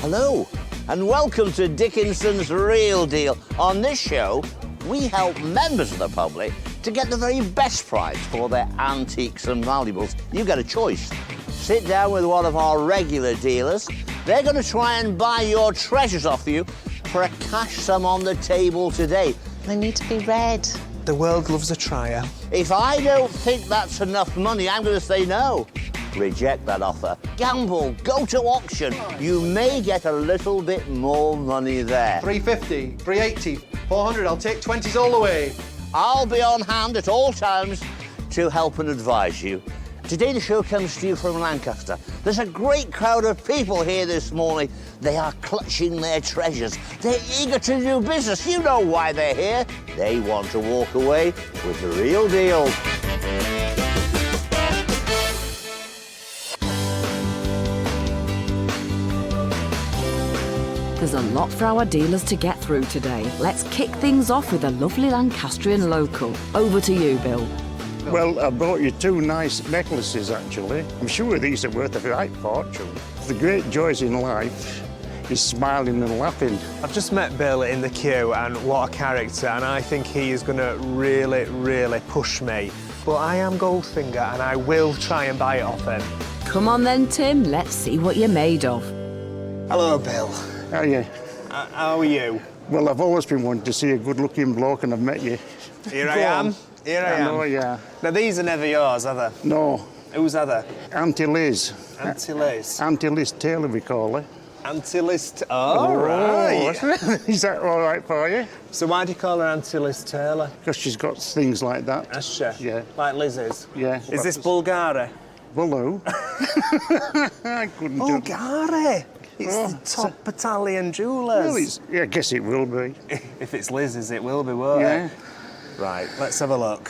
Hello, and welcome to Dickinson's Real Deal. On this show, we help members of the public to get the very best price for their antiques and valuables. You get a choice. Sit down with one of our regular dealers. They're going to try and buy your treasures off you for a cash sum on the table today. They need to be red. The world loves a trier. If I don't think that's enough money, I'm going to say no. Reject that offer. Gamble, go to auction. You may get a little bit more money there. 350, 380, 400, I'll take 20s all the way. I'll be on hand at all times to help and advise you. Today the show comes to you from Lancaster. There's a great crowd of people here this morning. They are clutching their treasures. They're eager to do business. You know why they're here. They want to walk away with the real deal. There's a lot for our dealers to get through today. Let's kick things off with a lovely Lancastrian local. Over to you, Bill. Well, I bought you two nice necklaces, actually. I'm sure these are worth a right fortune. The great joys in life is smiling and laughing. I've just met Bill in the queue, and what a character, and I think he is going to really, really push me. But I am Goldfinger, and I will try and buy it off him. Come on then, Tim. Let's see what you're made of. Hello, Bill. How are you? How are you? Well, I've always been wanting to see a good-looking bloke, and I've met you. Here I am. Here I am. Oh, yeah. Now, these are never yours, are they? No. Whose are they? Auntie Liz. Auntie Liz. Auntie Liz Taylor, we call her. Auntie Liz... Oh, right. Is that all right for you? So why do you call her Auntie Liz Taylor? Because she's got things like that. Has she? Yeah. Like Liz's? Yeah. Is this Bulgari? Hello. I couldn't do... Bulgari? It's the top Italian jewellers. Well, I guess it will be. If it's Liz's, it will be, won't Yeah. it? Right, let's have a look.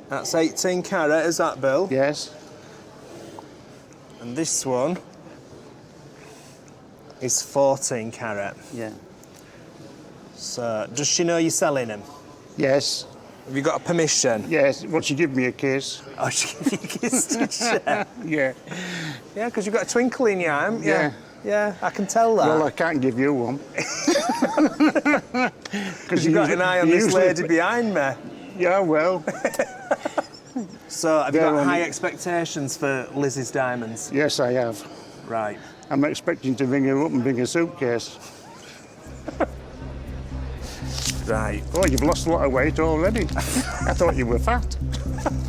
That's 18 carat, is that, Bill? Yes. And this one is 14 carat. Yeah. So, does she know you're selling them? Yes. Have you got a permission? Yes. Well, she give me a kiss. Oh, she gave you a kiss, did she? Yeah. Yeah, because you've got a twinkle in your eye, haven't you? Yeah. Yeah, I can tell that. Well, I can't give you one. Because you've got an eye on this lady behind me. Yeah, well. So, have you got high expectations for Lizzie's diamonds? Yes, I have. Right. I'm expecting to ring her up and bring a suitcase. Right. Oh, you've lost a lot of weight already. I thought you were fat.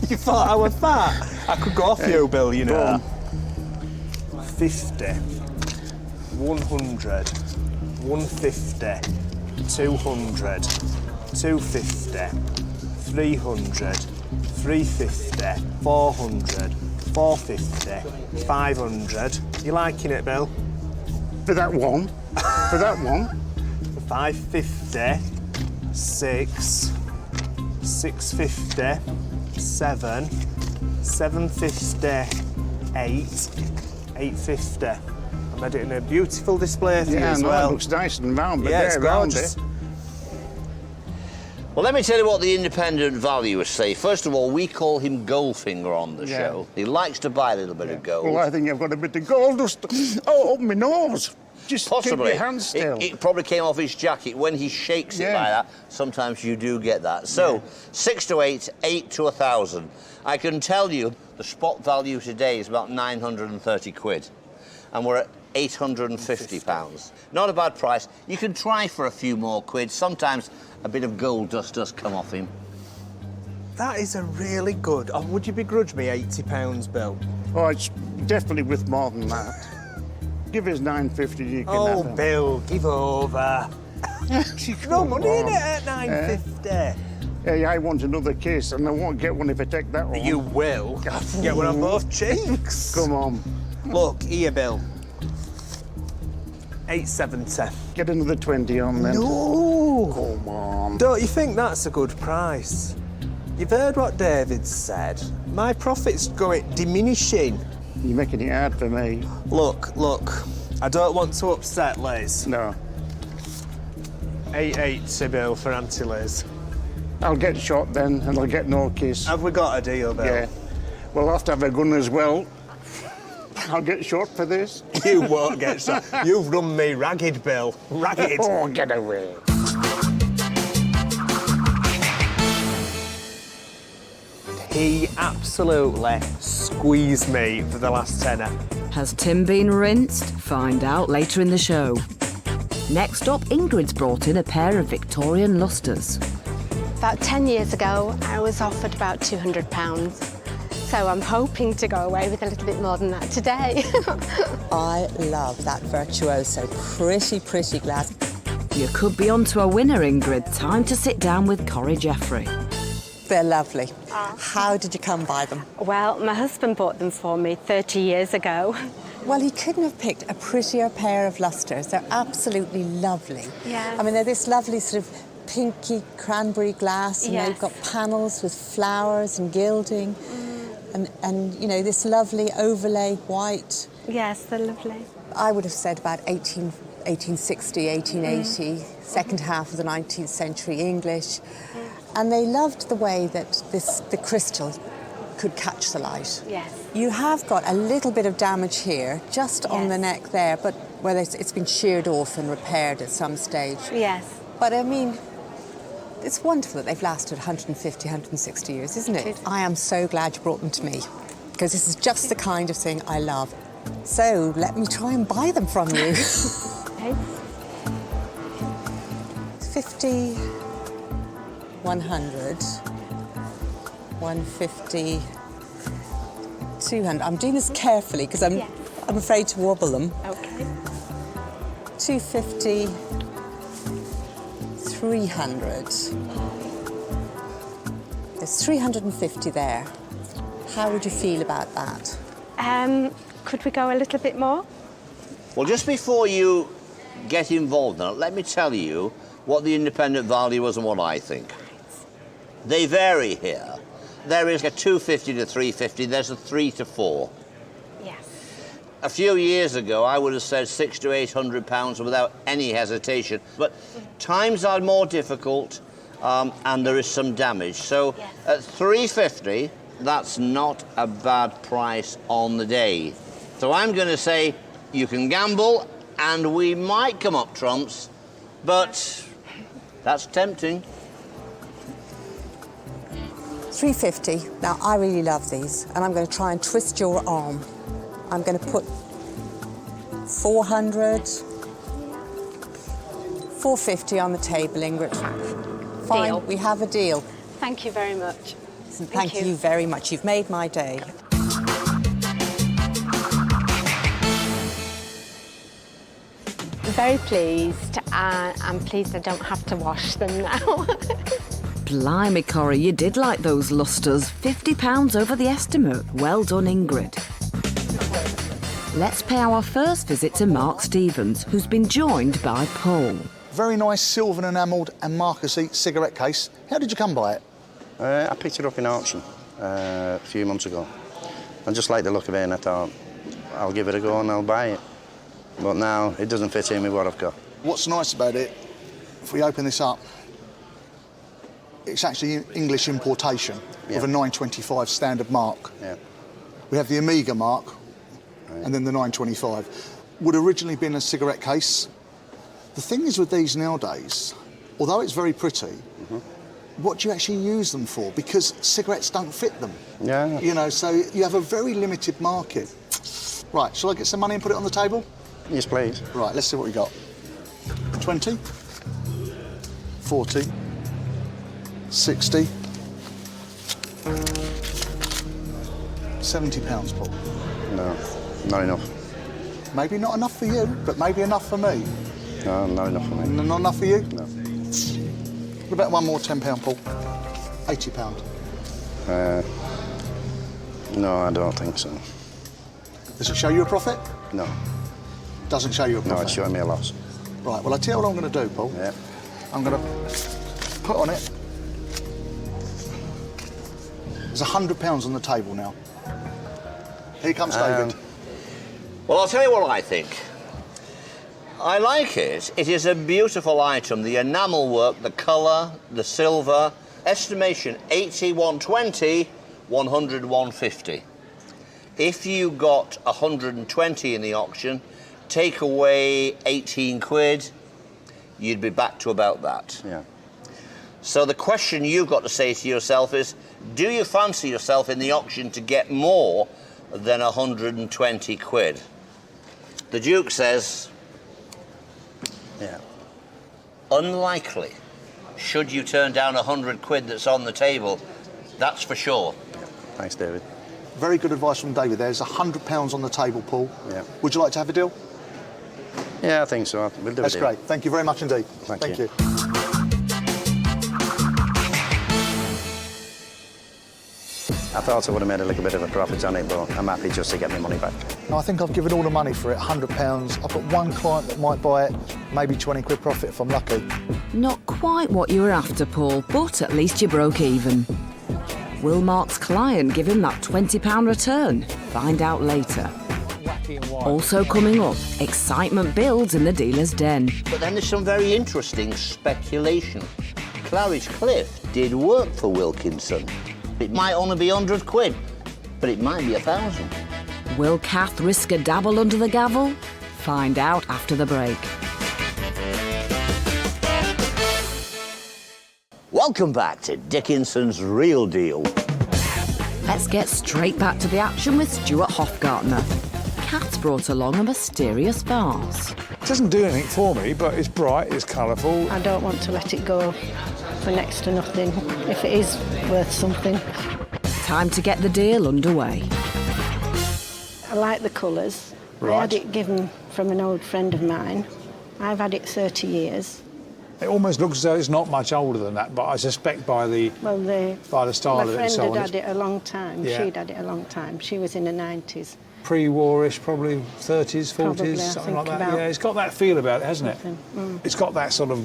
You thought I was fat? I could go off you, Bill, you know. 50, 100, 150, 200, 250, 300, 350, 400, 450, 500. You liking it, Bill? For that one. For that one. 550, 6, 650, 7, 750, 8, 850. I made it in a beautiful display for you as well. It looks nice and round, but yeah, it's round gorgeous. it. Well, let me tell you what the independent valuers say. First of all, we call him Goldfinger on the show. He likes to buy a little bit of gold. Well, I think I've got a bit of gold dust. Oh, up my nose. Just Possibly. keep your hands still. It probably came off his jacket. When he shakes it like that, sometimes you do get that. So, 6 to 8, 8 to 1,000. I can tell you the spot value today is about 930 quid. And we're at £850. Not a bad price. You can try for a few more quid. Sometimes a bit of gold dust does come off him. That is a really good... Oh, would you begrudge me £80, Bill? Oh, it's definitely worth more than that. Give us 950, you can have them. Bill, give over. No money in it at 950. Hey, I want another kiss, and I won't get one if I take that one. You will. Get one on both cheeks. Come on. Look, here, Bill. 870. Get another 20 on then. No! Come on. Don't you think that's a good price? You've heard what David said. My profit's diminishing. You're making it hard for me. Look. I don't want to upset Liz. No. 880, Bill, for Auntie Liz. I'll get shot then, and I'll get no kiss. Have we got a deal, Bill? Yeah. We'll have to have a gun as well. I'll get shot for this. You won't get so. You've run me ragged, Bill. Ragged. Oh, get away. He absolutely squeezed me for the last tenner. Has Tim been rinsed? Find out later in the show. Next up, Ingrid's brought in a pair of Victorian Lustres. About 10 years ago, I was offered about £200. So I'm hoping to go away with a little bit more than that today. I love that virtuoso, pretty, pretty glass. You could be onto a winner, Ingrid. Time to sit down with Corrie Jeffrey. They're lovely. How did you come by them? Well, my husband bought them for me 30 years ago. Well, he couldn't have picked a prettier pair of lustres. They're absolutely lovely. Yes. I mean, they're this lovely sort of pinky cranberry glass, and Yes. they've got panels with flowers and gilding, and you know, this lovely overlay white. Yes, they're lovely. I would have said about 1860, 1880, second half of the 19th century English. And they loved the way that the crystal could catch the light. Yes. You have got a little bit of damage here, just on the Yes. neck there, but whether it's been sheared off and repaired at some stage. Yes. But I mean, it's wonderful that they've lasted 150, 160 years, isn't it? It is. I am so glad you brought them to me, because this is just the kind of thing I love. So let me try and buy them from you. Okay. 50, 100, 150, 200. I'm doing this carefully because I'm afraid to wobble them. Okay. 250, 300. There's 350 there. How would you feel about that? Could we go a little bit more? Well, just before you get involved now, let me tell you what the independent value is and what I think. They vary here. There is a 250 to 350, there's a 3 to 4. Yes. A few years ago, I would have said £600 to £800 without any hesitation. But times are more difficult, and there is some damage. So Yes. at £350, that's not a bad price on the day. So I'm going to say you can gamble, and we might come up trumps, but that's tempting. 350. Now, I really love these, and I'm going to try and twist your arm. I'm going to put 400, 450 on the table, Ingrid. Fine, Deal. we have a deal. Thank you very much. Listen, thank you very much. You've made my day. I'm very pleased. I'm pleased I don't have to wash them now. Blimey, Corrie, you did like those lustres. £50 over the estimate. Well done, Ingrid. Let's pay our first visit to Mark Stevens, who's been joined by Paul. Very nice silver enamelled and Marcus-y cigarette case. How did you come by it? I picked it up in auction a few months ago. I just like the look of it, and I thought, I'll give it a go and I'll buy it. But now it doesn't fit in with what I've got. What's nice about it, if we open this up, it's actually English importation of a 925 standard mark. Yeah. We have the Amiga mark and then the 925. Would originally been a cigarette case. The thing is with these nowadays, although it's very pretty, what do you actually use them for? Because cigarettes don't fit them. Yeah. You know, so you have a very limited market. Right, shall I get some money and put it on the table? Yes, please. Right, let's see what we got. 20, 40, 60, £70, Paul. No, not enough. Maybe not enough for you, but maybe enough for me. No, not enough for me. Not enough for you? No. What about one more £10, Paul? £80. No, I don't think so. Does it show you a profit? No. Doesn't show you a No, profit? it's showing me a loss. Right, well, I tell you what I'm going to do, Paul. Yeah. I'm going to put on it. There's £100 on the table now. Here comes David. Well, I'll tell you what I think. I like it. It is a beautiful item. The enamel work, the colour, the silver. Estimation 80, 120, 100, 150. If you got 120 in the auction, take away 18 quid, you'd be back to about that. Yeah. So the question you've got to say to yourself is, do you fancy yourself in the auction to get more than 120 quid? The Duke says, Yeah. unlikely. Should you turn down 100 quid that's on the table, that's for sure. Thanks, David. Very good advice from David. There's £100 on the table, Paul. Yeah. Would you like to have a deal? Yeah, I think so. We'll do That's a deal. great. Thank you very much indeed. Thank you. I thought I would have made a little bit of a profit on it, but I'm happy just to get my money back. No, I think I've given all the money for it, £100. I've got one client that might buy it, maybe 20 quid profit if I'm lucky. Not quite what you were after, Paul, but at least you broke even. Will Mark's client give him that £20 return? Find out later. Also coming up, excitement builds in the dealer's den. But then there's some very interesting speculation. Claridge Cliff did work for Wilkinson. It might only be 100 quid, but it might be 1,000. Will Kath risk a dabble under the gavel? Find out after the break. Welcome back to Dickinson's Real Deal. Let's get straight back to the action with Stuart Hofgartner. Kath's brought along a mysterious vase. It doesn't do anything for me, but it's bright, it's colourful. I don't want to let it go for next to nothing, if it is worth something. Time to get the deal underway. I like the colours. Right. I had it given from an old friend of mine. I've had it 30 years. It almost looks as though it's not much older than that, but I suspect by the style of it and so on. My friend had had it a long time. Yeah. She'd had it a long time. She was in her 90s. Pre-warish, probably 30s, 40s, Probably, something like think that. about Yeah, it's got that feel about it, hasn't it? It's got that sort of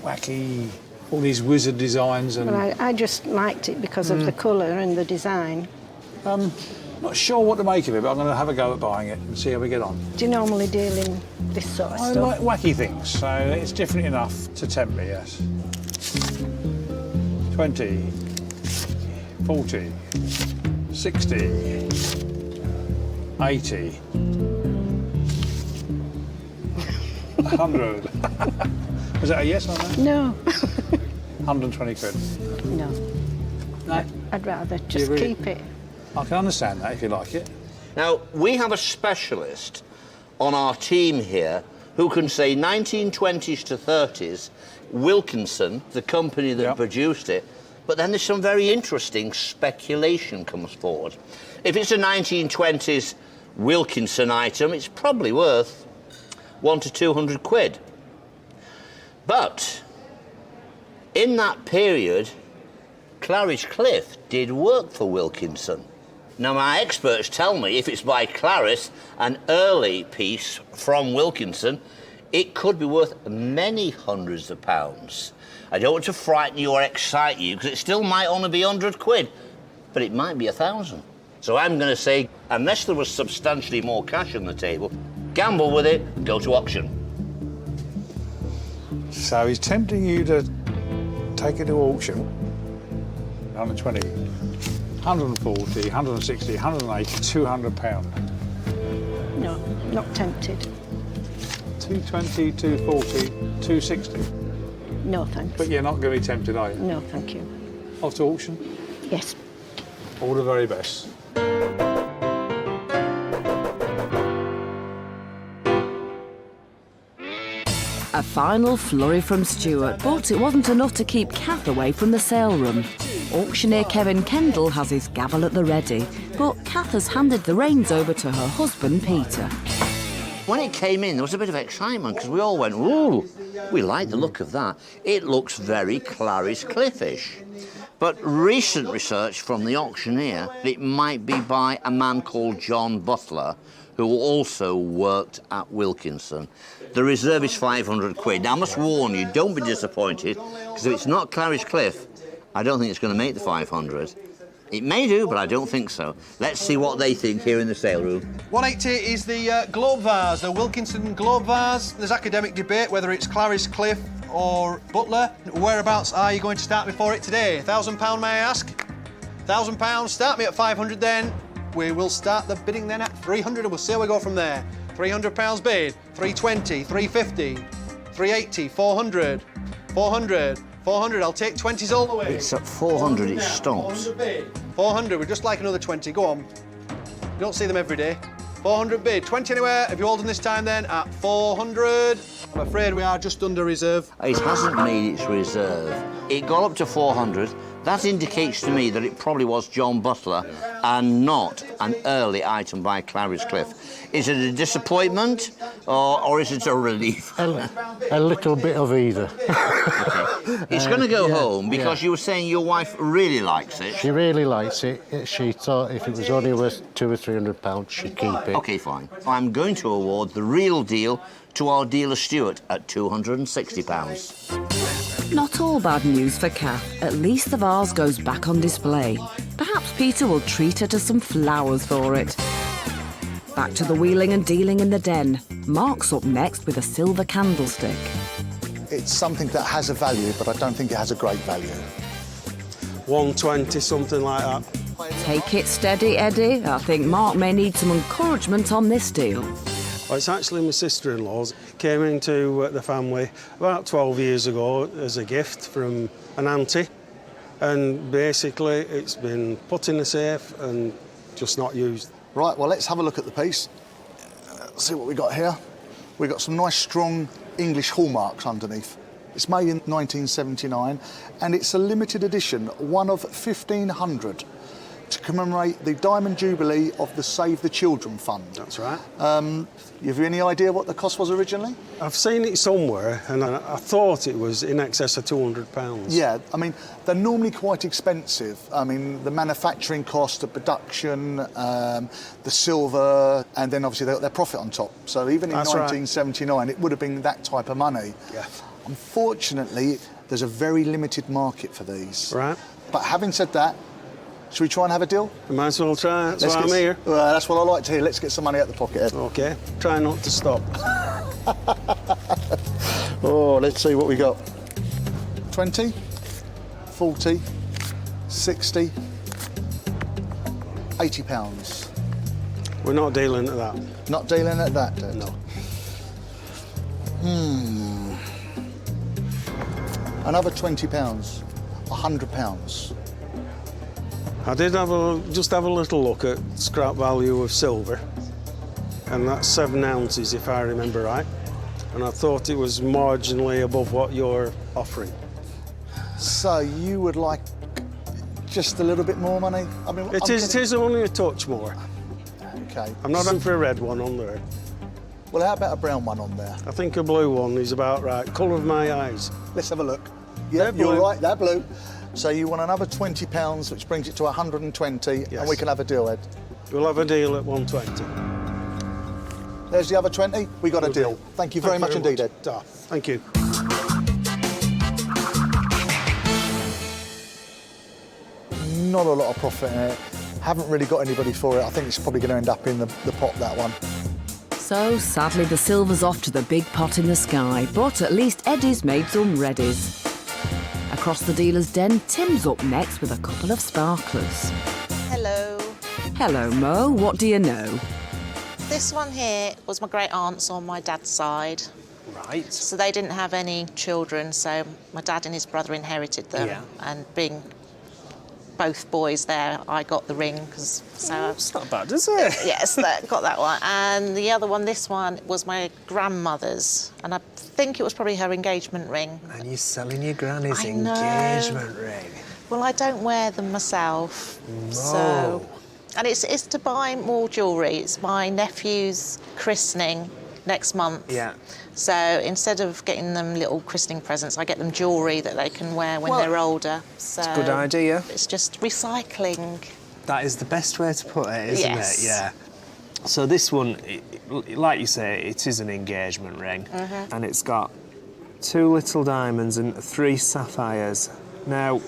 wacky, all these wizard designs and... Well, I just liked it because of the colour and the design. Not sure what to make of it, but I'm going to have a go at buying it and see how we get on. Do you normally deal in this sort of I stuff? like wacky things, so it's different enough to tempt me, yes. 20, 40, 60, 80, 100. Was that a yes on that? No. 120 quid. No. No? I'd rather just really- keep it. I can understand that if you like it. Now, we have a specialist on our team here who can say 1920s to 30s, Wilkinson, the company that produced it, but then there's some very interesting speculation comes forward. If it's a 1920s Wilkinson item, it's probably worth 100 to 200 quid. But in that period, Claridge Cliff did work for Wilkinson. Now, my experts tell me if it's by Clarice, an early piece from Wilkinson, it could be worth many hundreds of pounds. I don't want to frighten you or excite you, because it still might only be 100 quid, but it might be 1,000. So I'm going to say, unless there was substantially more cash on the table, gamble with it, go to auction. So he's tempting you to take it to auction. 120, 140, 160, 180, 200 pound. No, not tempted. 220, 240, 260. No, thanks. But you're not going to be tempted, are you? No, thank you. Off to auction? Yes. All the very best. A final flurry from Stuart, but it wasn't enough to keep Kath away from the sale room. Auctioneer Kevin Kendall has his gavel at the ready, but Kath has handed the reins over to her husband, Peter. When it came in, there was a bit of excitement, because we all went, ooh, we like the look of that. It looks very Claridge Cliffish. But recent research from the auctioneer, it might be by a man called John Butler, who also worked at Wilkinson. The reserve is 500 quid. Now, I must warn you, don't be disappointed, because if it's not Claridge Cliff, I don't think it's going to make the 500. It may do, but I don't think so. Let's see what they think here in the sale room. 180 is the globe vase, the Wilkinson globe vase. There's academic debate whether it's Claridge Cliff or Butler. Whereabouts are you going to start me for it today? £1,000, may I ask? £1,000, start me at 500 then. We will start the bidding then at 300 and we'll see how we go from there. £300 bid, 320, 350, 380, 400, 400, 400. I'll take 20s all the way. It's at 400, it stops. 400 bid. 400, we'd just like another 20. Go on. You don't see them every day. 400 bid, 20 anywhere. Have you holding this time then at 400? I'm afraid we are just under reserve. It hasn't made its reserve. It got up to 400. That indicates to me that it probably was John Butler and not an early item by Clary's Cliff. Is it a disappointment or is it a relief? A little bit of either. Okay. It's going to go home because you were saying your wife really likes it. She really likes it. She thought if it was only worth £200 or £300, she'd keep it. OK, fine. I'm going to award the real deal to our dealer Stuart at £260. Not all bad news for Kath. At least the vase goes back on display. Perhaps Peter will treat her to some flowers for it. Back to the wheeling and dealing in the den. Mark's up next with a silver candlestick. It's something that has a value, but I don't think it has a great value. 120, something like that. Take it steady, Eddie. I think Mark may need some encouragement on this deal. Well, it's actually my sister-in-law's. Came into the family about 12 years ago as a gift from an auntie. And basically, it's been put in the safe and just not used. Right, well, let's have a look at the piece. See what we got here. We've got some nice, strong English hallmarks underneath. It's made in 1979, and it's a limited edition, one of 1,500, to commemorate the Diamond Jubilee of the Save the Children Fund. That's right. Have you any idea what the cost was originally? I've seen it somewhere, and I thought it was in excess of £200. Yeah, I mean, they're normally quite expensive. I mean, the manufacturing cost, the production, the silver, and then obviously they got their profit on top. So even in 1979, it would have been that type of money. Yeah. Unfortunately, there's a very limited market for these. Right. But having said that, should we try and have a deal? We might as well try. That's why I'm here. Well, that's what I like to hear. Let's get some money out the pocket, Ed. OK. Try not to stop. Oh, let's see what we got. 20, 40, 60, £80. We're not dealing at that. Not dealing at that, Ed? No. Another £20, £100. I did just have a little look at scrap value of silver, and that's 7 ounces, if I remember right. And I thought it was marginally above what you're offering. So you would like just a little bit more money? I mean, it is only a touch more. OK. I'm not in for a red one on there. Well, how about a brown one on there? I think a blue one is about right. Colour of my eyes. Let's have a look. Yeah, you're right, they're blue. So you want another £20, which brings it to 120, yes. And we can have a deal, Ed. We'll have a deal at 120. There's the other 20. We got a deal. Thank you very much indeed, Ed. Thank you. Not a lot of profit in it. Haven't really got anybody for it. I think it's probably going to end up in the pot, that one. So, sadly, the silver's off to the big pot in the sky, but at least Eddie's made some readies. Across the dealer's den, Tim's up next with a couple of sparklers. Hello. Hello, Mo. What do you know? This one here was my great aunt's on my dad's side. Right. So they didn't have any children, so my dad and his brother inherited them. Yeah. And being both boys there, I got the ring. It's not bad, is it? Yes, got that one. And the other one, this one, was my grandmother's. And I think it was probably her engagement ring. And you're selling your granny's I know. engagement ring. Well, I don't wear them myself. No. So, and it's to buy more jewellery. It's my nephew's christening next month. Yeah. So instead of getting them little christening presents, I get them jewellery that they can wear when they're older. So it's a good idea. It's just recycling. That is the best way to put it, isn't Yes. it? Yeah. So this one, like you say, it is an engagement ring, and it's got 2 little diamonds and 3 sapphires. Now,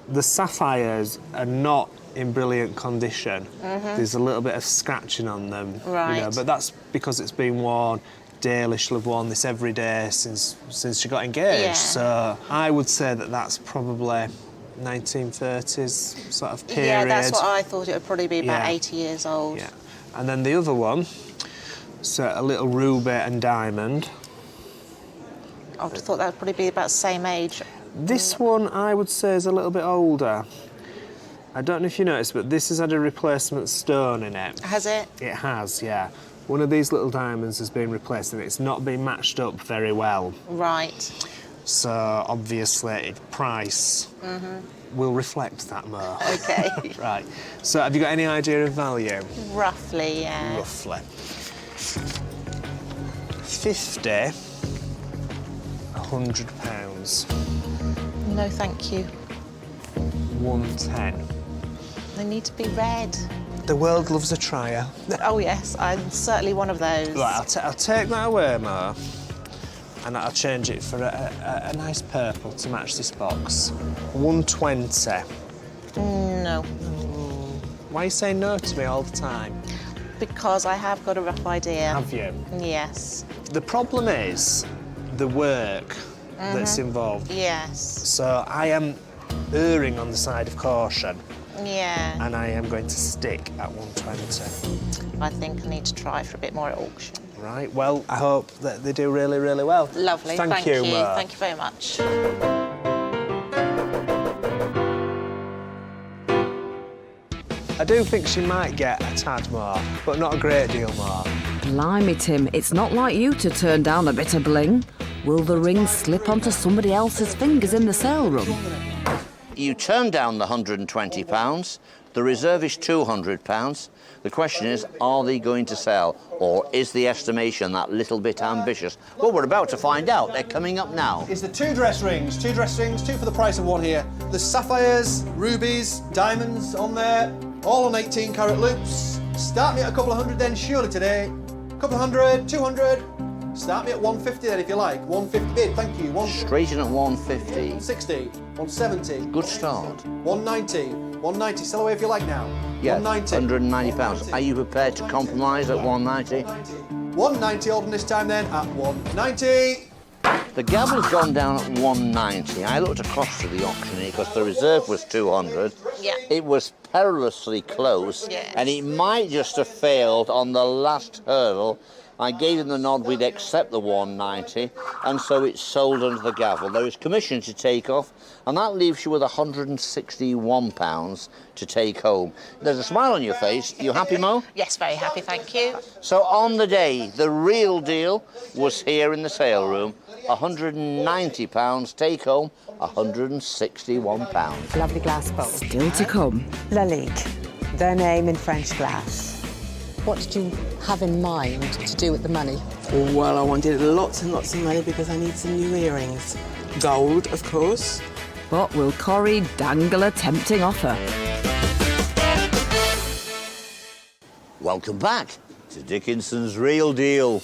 the sapphires are not in brilliant condition. There's a little bit of scratching on them, Right. you know, but that's because it's been worn daily. She'll have worn this every day since she got engaged. Yeah. So I would say that that's probably 1930s sort of period. Yeah, that's what I thought. It would probably be about Yeah. 80 years old. Yeah. And then the other one, so a little ruby and diamond. I would have thought that would probably be about the same age. This one, I would say, is a little bit older. I don't know if you noticed, but this has had a replacement stone in it. Has it? It has, yeah. One of these little diamonds has been replaced and it's not been matched up very well. Right. So, obviously, price will reflect that more. Okay. Right. So, have you got any idea of value? Roughly, yeah. Roughly. 50, £100. No, thank you. 110. They need to be red. The world loves a trier. Oh, yes, I'm certainly one of those. Right, I'll take that away, Mo, and I'll change it for a nice purple to match this box. 120. No. Why are you saying no to me all the time? Because I have got a rough idea. Have you? Yes. The problem is the work that's involved. Yes. So I am erring on the side of caution, Yeah. and I am going to stick at 120. I think I need to try for a bit more at auction. Right, well, I hope that they do really, really well. Lovely. Thank you, Mo. Thank you very much. I do think she might get a tad more, but not a great deal more. Blimey, Tim, it's not like you to turn down a bit of bling. Will the ring slip onto somebody else's fingers in the sale room? You turn down the £120, the reserve is £200. The question is, are they going to sell? Or is the estimation that little bit ambitious? Well, we're about to find out. They're coming up now. It's the two dress rings, two for the price of one here. There's sapphires, rubies, diamonds on there, all on 18-carat loops. Start me at a couple of hundred then, surely today. Couple of hundred, 200. Start me at 150 then, if you like. 150 bid, thank you. Straight in at 150. 160, 170. Good start. 190, 190. Sell away if you like now. Yeah, 190. £190. Are you prepared to compromise at 190? 190 old this time then at 190. The gavel's gone down at 190. I looked across to the auctioneer because the reserve was 200. Yeah. It was perilously close, Yes. and it might just have failed on the last hurdle. I gave him the nod we'd accept the 190, and so it's sold under the gavel. There is commission to take off, and that leaves you with £161 to take home. There's a smile on your face. You happy, Mo? Yes, very happy, thank you. So on the day, the real deal was here in the sale room. £190, take home £161. Lovely glass bowl. Still to come. Lalique, their name in French glass. What did you have in mind to do with the money? Well, I wanted lots and lots of money because I need some new earrings. Gold, of course. But will Corrie dangle a tempting offer? Welcome back to Dickinson's Real Deal.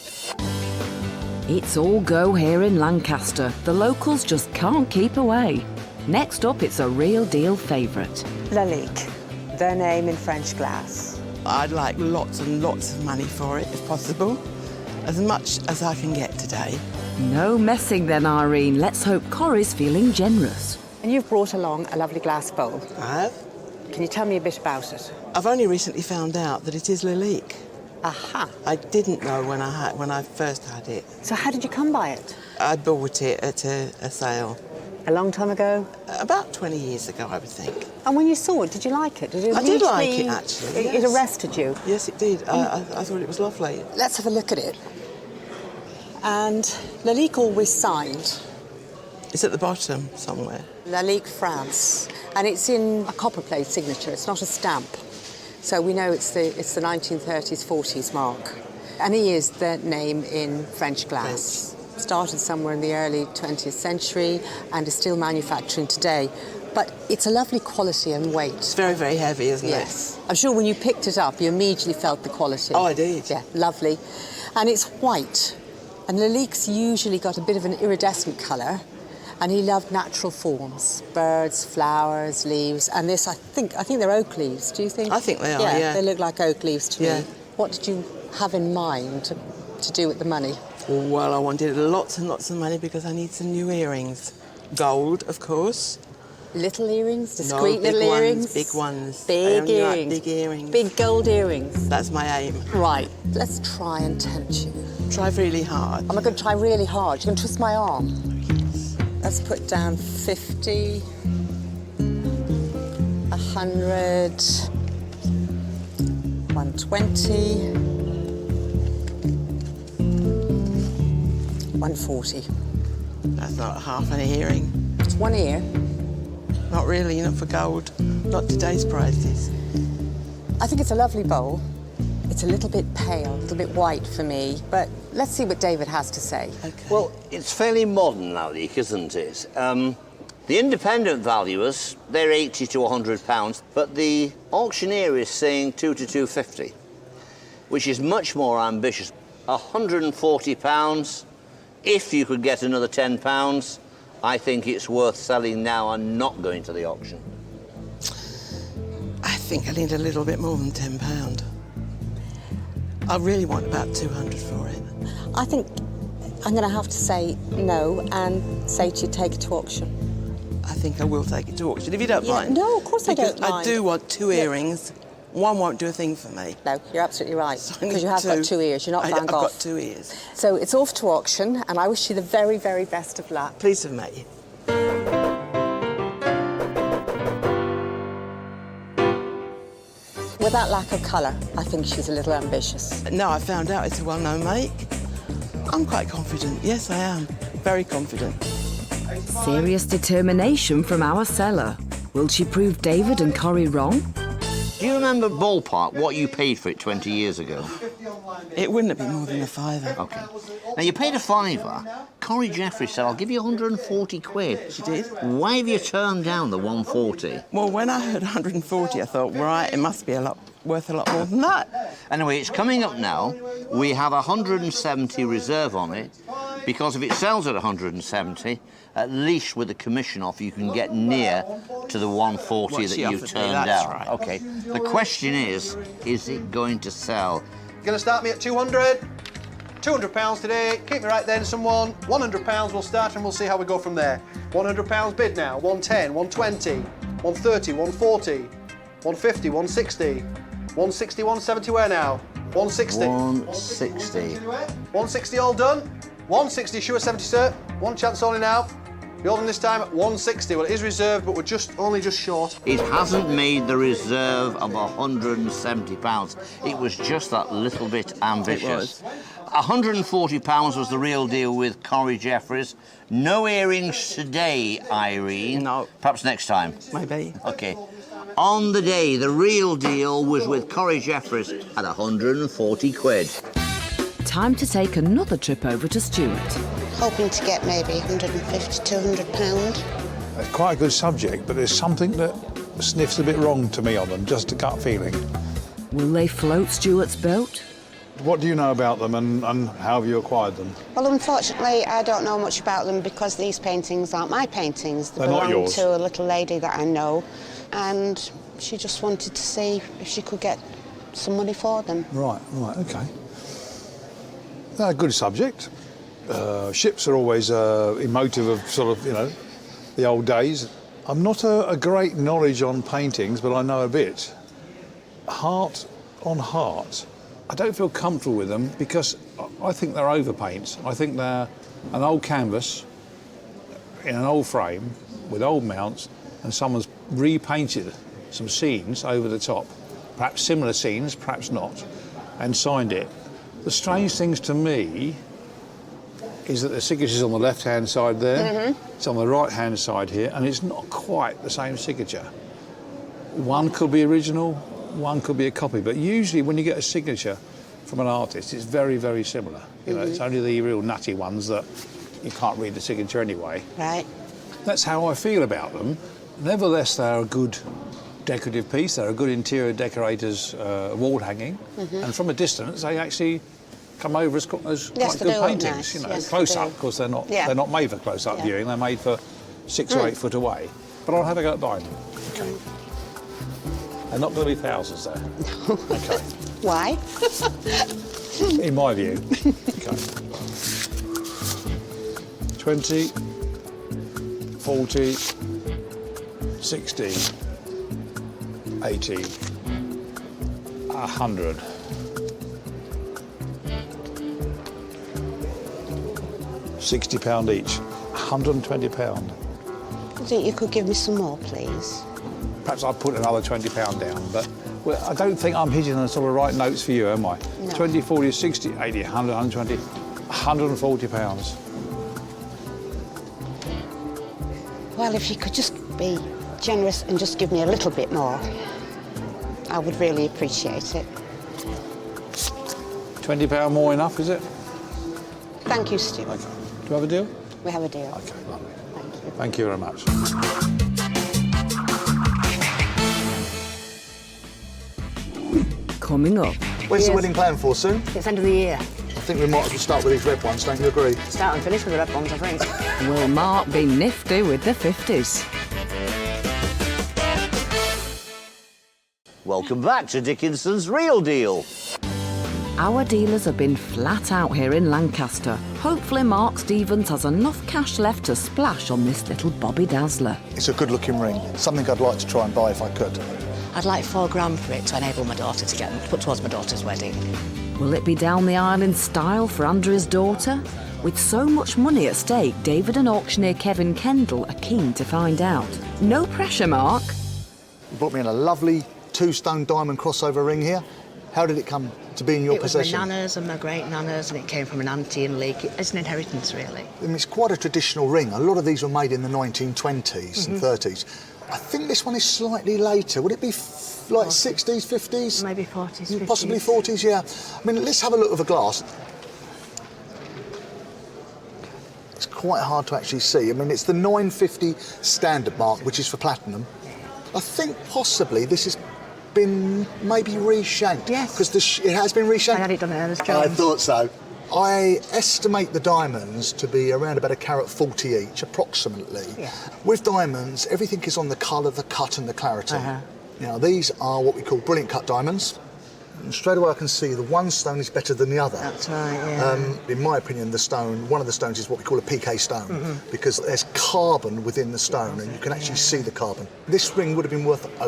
It's all go here in Lancaster. The locals just can't keep away. Next up, it's a real deal favourite. Lalique, their name in French glass. I'd like lots and lots of money for it, if possible. As much as I can get today. No messing then, Irene. Let's hope Corrie's feeling generous. And you've brought along a lovely glass bowl. I have. Can you tell me a bit about it? I've only recently found out that it is Lalique. Aha. I didn't know when I first had it. So how did you come by it? I bought it at a sale. A long time ago? About 20 years ago, I would think. And when you saw it, did you like it? I did like it, actually. It arrested you? Yes, it did. I thought it was lovely. Let's have a look at it. And Lalique always signed. It's at the bottom somewhere. Lalique, France. And it's in a copperplate signature. It's not a stamp. So we know it's the 1930s, 40s mark. And he is the name in French glass. Started somewhere in the early 20th century and is still manufacturing today. But it's a lovely quality and weight. It's very, very heavy, isn't it? Yes. I'm sure when you picked it up, you immediately felt the quality. Oh, I did. Yeah, lovely. And it's white. And Lalique's usually got a bit of an iridescent colour. And he loved natural forms, birds, flowers, leaves. And this, I think they're oak leaves, do you think? I think they are, yeah. They look like oak leaves to Yeah. me. What did you have in mind to do with the money? Well, I wanted lots and lots of money because I need some new earrings. Gold, of course. Little earrings, discreet No, big little ones, earrings. big ones. I Big only like earrings. big earrings. Big gold earrings. That's my aim. Right. Let's try and tempt you. Try really hard. I'm going to try really hard. You can twist my arm. Let's put down 50, 100, 120, 140. That's not half an earring. It's one ear. Not really, not for gold. Not today's prices. I think it's a lovely bowl. It's a little bit pale, a little bit white for me, but let's see what David has to say. Okay. Well, it's fairly modern, Alec, isn't it? The independent valuers, they're 80 to 100 pounds, but the auctioneer is saying 2 to 250, which is much more ambitious. 140 pounds, if you could get another 10 pounds, I think it's worth selling now and not going to the auction. I think I need a little bit more than £10. I really want about 200 for it. I think I'm going to have to say no and say to you, take it to auction. I think I will take it to auction, if you don't mind. No, of course because I don't mind. I do want 2 earrings. One won't do a thing for me. No, you're absolutely right, So I because need you have got 2. 2 ears. You're not Van I've Gogh. got 2 ears. So it's off to auction, and I wish you the very, very best of luck. Pleased to have met you. With that lack of colour, I think she's a little ambitious. No, I found out it's a well-known make. I'm quite confident. Yes, I am. Very confident. Serious determination from our seller. Will she prove David and Corrie wrong? Do you remember ballpark what you paid for it 20 years ago? It wouldn't have been more than a £5. OK. Now, you paid a £5. Corrie Jeffries said, I'll give you 140 quid. She did. Why have you turned down the 140? Well, when I heard 140, I thought, right, it must be worth a lot more than that. Anyway, it's coming up now. We have 170 reserve on it, because if it sells at 170, at least with the commission off, you can get near to the 140 What that she you offered me, turned that's down. right. OK. The question is it going to sell? Going to start me at 200. £200 today. Keep me right then, someone. £100 we'll start and we'll see how we go from there. £100 bid now. 110, 120, 130, 140, 150, 160, 160, 170 where now? 160. 160. 160 all done. 160 sure 70, sir. One chance only now. Building this time at 160. Well, it is reserved, but we're only just short. It hasn't made the reserve of £170. It was just that little bit ambitious. It was. £140 was the real deal with Corrie Jeffries. No earrings today, Irene. No. Perhaps next time. Maybe. OK. On the day, the real deal was with Corrie Jeffries at 140 quid. Time to take another trip over to Stuart. Hoping to get maybe 150, 200 pounds. It's quite a good subject, but there's something that sniffs a bit wrong to me on them, just a gut feeling. Will they float Stuart's boat? What do you know about them and how have you acquired them? Well, unfortunately, I don't know much about them because these paintings aren't my paintings. They They're not belong yours. to a little lady that I know, and she just wanted to see if she could get some money for them. Right, OK. They're a good subject. Ships are always emotive of sort of, the old days. I'm not a great knowledge on paintings, but I know a bit. Heart on heart, I don't feel comfortable with them because I think they're overpaints. I think they're an old canvas in an old frame with old mounts and someone's repainted some scenes over the top, perhaps similar scenes, perhaps not, and signed it. The strange things to me is that the signature's on the left-hand side there, it's on the right-hand side here, and it's not quite the same signature. One could be original, one could be a copy, but usually when you get a signature from an artist, it's very, very similar. It's only the real nutty ones that you can't read the signature anyway. Right. That's how I feel about them. Nevertheless, they're a good decorative piece. They're a good interior decorator's wall hanging, and from a distance, they actually come over as quite good paintings. Nice. Close up, of course, they're not made for close up viewing. They're made for 6 or 8 foot away. But I'll have a go at buying them. Okay. They're not going to be thousands, though. Okay. Why? In my view. Okay. 20, 40, 60, 80, 100. £60 each, £120. I think you could give me some more, please. Perhaps I'll put another £20 down, but well, I don't think I'm hitting the sort of right notes for you, am I? No. 20, 40, 60, 80, 100, 120, £140. Well, if you could just be generous and just give me a little bit more, I would really appreciate it. £20 more enough, is it? Thank you, Stu. Okay. Do we have a deal? We have a deal. Okay, lovely. Thank you very much. Coming up. Where's the wedding planned for soon? It's end of the year. I think we might as well start with these red ones, don't you agree? Start and finish with the red ones, I think. Will Mark be nifty with the 50s? Welcome back to Dickinson's Real Deal. Our dealers have been flat out here in Lancaster. Hopefully Mark Stevens has enough cash left to splash on this little Bobby Dazzler. It's a good-looking ring, something I'd like to try and buy if I could. I'd like £4,000 for it to enable my daughter to put towards my daughter's wedding. Will it be down the aisle in style for Andrea's daughter? With so much money at stake, David and auctioneer Kevin Kendall are keen to find out. No pressure, Mark. You brought me in a lovely 2-stone diamond crossover ring here. How did it come to be in your possession? It was my nana's and my great-nana's, and it came from an auntie in Leek. It's an inheritance, really. I mean, it's quite a traditional ring. A lot of these were made in the 1920s and 30s. I think this one is slightly later. Would it be like 60s, 50s? Maybe 40s, 50s. Possibly 40s, yeah. I mean, let's have a look at the glass. It's quite hard to actually see. I mean, it's the 950 standard mark, which is for platinum. I think possibly this has been maybe reshanked. Yes. Because it has been reshanked. I had it done at Ernest I Jones. thought so. I estimate the diamonds to be around about £1.40 each, approximately. Yeah. With diamonds, everything is on the colour, the cut and the clarity. Now, these are what we call brilliant cut diamonds. And straight away I can see the one stone is better than the other. That's right, yeah. In my opinion, one of the stones is what we call a PK stone, because there's carbon within the stone and you can actually see the carbon. This ring would have been worth, a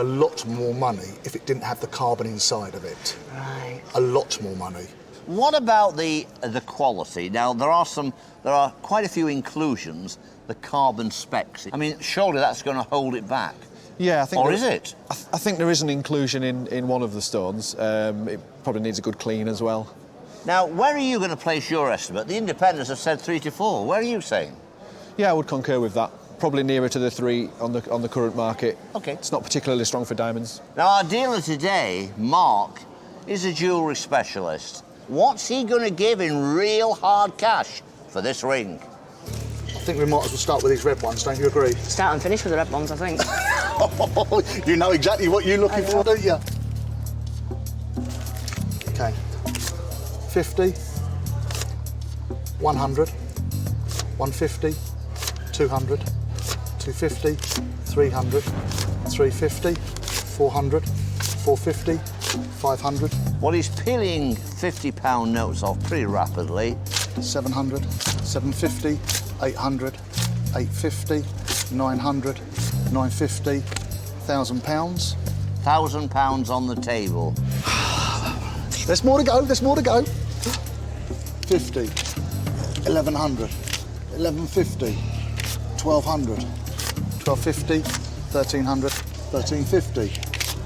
lot more money if it didn't have the carbon inside of it. Right. A lot more money. What about the quality? Now, there are quite a few inclusions, the carbon specs. I mean, surely that's going to hold it back. Yeah, I think. Or is it? I think there is an inclusion in one of the stones. It probably needs a good clean as well. Now, where are you going to place your estimate? The independents have said 3 to 4. Where are you saying? Yeah, I would concur with that. Probably nearer to the 3 on the current market. Okay. It's not particularly strong for diamonds. Now, our dealer today, Mark, is a jewellery specialist. What's he going to give in real hard cash for this ring? I think we might as well start with these red ones, don't you agree? Start and finish with the red ones, I think. You know exactly what you're looking for, don't you? Okay. 50, 100, 150, 200, 250, 300, 350, 400, 450, 500. Well, he's peeling £50 notes off pretty rapidly. 700, 750, 800, 850, 900, 950, £1,000. £1,000 on the table. There's more to go, there's more to go. 50, 1,100, 1,150, 1,200, 1,250, 1,300, 1,350,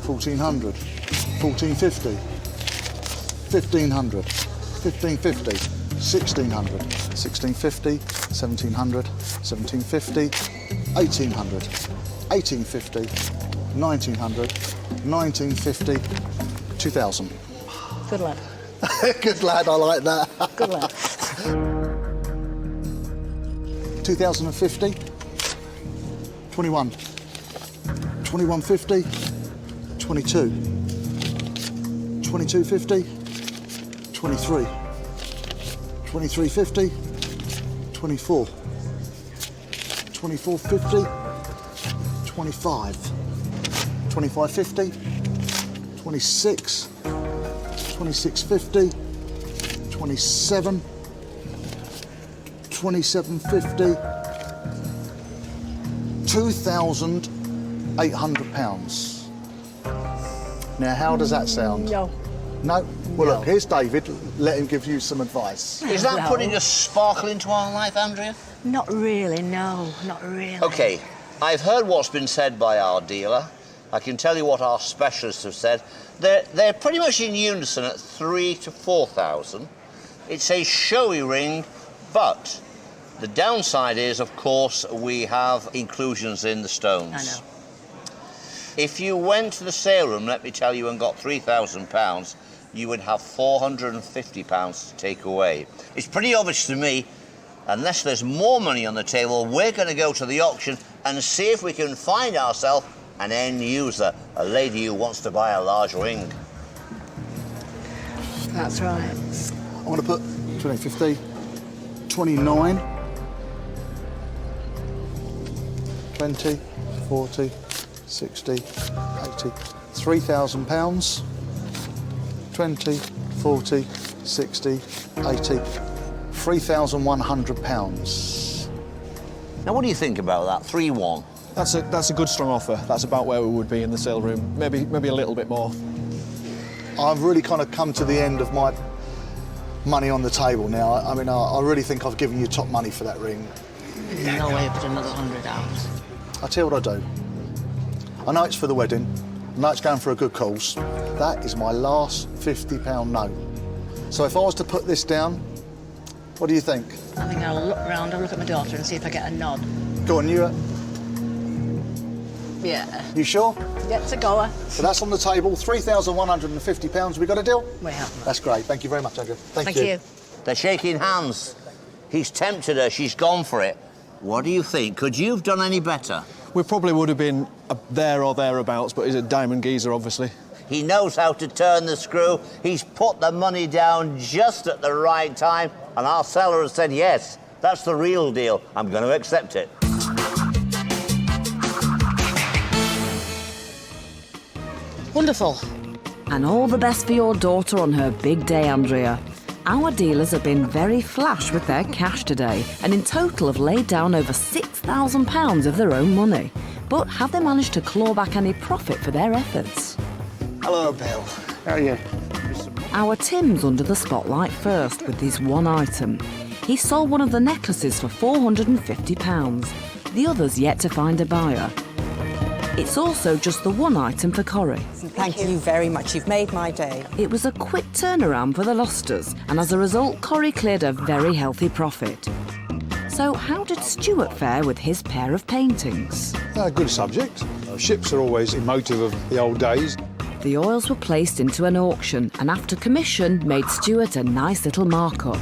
1,400, 1,450, 1,500, 1,550, 1,600, 1,650, 1,700, 1,750, 1,800, 1,850, 1,900, 1,950, 2,000. Good lad. Good lad, I like that. Good lad. 2,050, 21, 2,150, 22, 2,250, 23, 2,350, 24, 2,450, 25, 2,550, 26, 2,650, 27, 2,750, 2,000 £800. Now, how does that sound? No. No? Well, look, here's David. Let him give you some advice. Is that putting a sparkle into our life, Andrea? Not really, no, not really. OK, I've heard what's been said by our dealer. I can tell you what our specialists have said. They're pretty much in unison at 3,000 to 4,000. It's a showy ring, but the downside is, of course, we have inclusions in the stones. I know. If you went to the sale room, let me tell you, and got £3,000, you would have £450 to take away. It's pretty obvious to me, unless there's more money on the table, we're going to go to the auction and see if we can find ourselves an end user, a lady who wants to buy a large ring. That's right. I'm going to put 20, 50, 29, 20, 40, 60, 80, £3,000, 20, 40, 60, 80, £3,100. Now, what do you think about that? 3-1. That's a good strong offer. That's about where we would be in the sale room. Maybe a little bit more. I've really kind of come to the end of my money on the table now. I mean, I really think I've given you top money for that ring. There's no way to put another 100 out. I'll tell you what I do. I know it's for the wedding. I know it's going for a good cause. That is my last £50 note. So if I was to put this down, what do you think? I think I'll look round, I'll look at my daughter and see if I get a nod. Go on, you. Yeah. You sure? Yeah, it's a goer. So that's on the table, £3,150. We got a deal? We have. That's great. Thank you very much, Andrew. Thank you. They're shaking hands. He's tempted her. She's gone for it. What do you think? Could you have done any better? We probably would have been there or thereabouts, but he's a diamond geezer, obviously. He knows how to turn the screw. He's put the money down just at the right time, and our seller has said, yes, that's the real deal. I'm going to accept it. Wonderful. And all the best for your daughter on her big day, Andrea. Our dealers have been very flash with their cash today, and in total have laid down over £6,000 of their own money. But have they managed to claw back any profit for their efforts? Hello, Bill. How are you? Our Tim's under the spotlight first with his one item. He sold one of the necklaces for £450. The other's yet to find a buyer. It's also just the one item for Corrie. Thank you very much. You've made my day. It was a quick turnaround for the Lustres, and as a result, Corrie cleared a very healthy profit. So how did Stuart fare with his pair of paintings? Good subject. Ships are always emotive of the old days. The oils were placed into an auction, and after commission, made Stuart a nice little markup.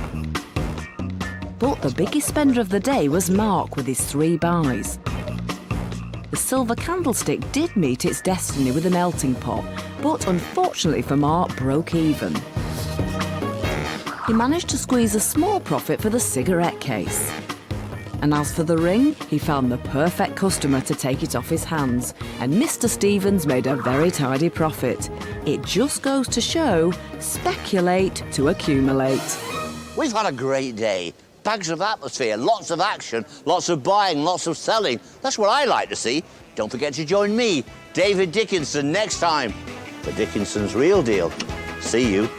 But the biggest spender of the day was Mark with his 3 buys. The silver candlestick did meet its destiny with a melting pot, but unfortunately for Mark, broke even. He managed to squeeze a small profit for the cigarette case. And as for the ring, he found the perfect customer to take it off his hands, and Mr. Stevens made a very tidy profit. It just goes to show, speculate to accumulate. We've had a great day. Bags of atmosphere, lots of action, lots of buying, lots of selling. That's what I like to see. Don't forget to join me, David Dickinson, next time for Dickinson's Real Deal. See you.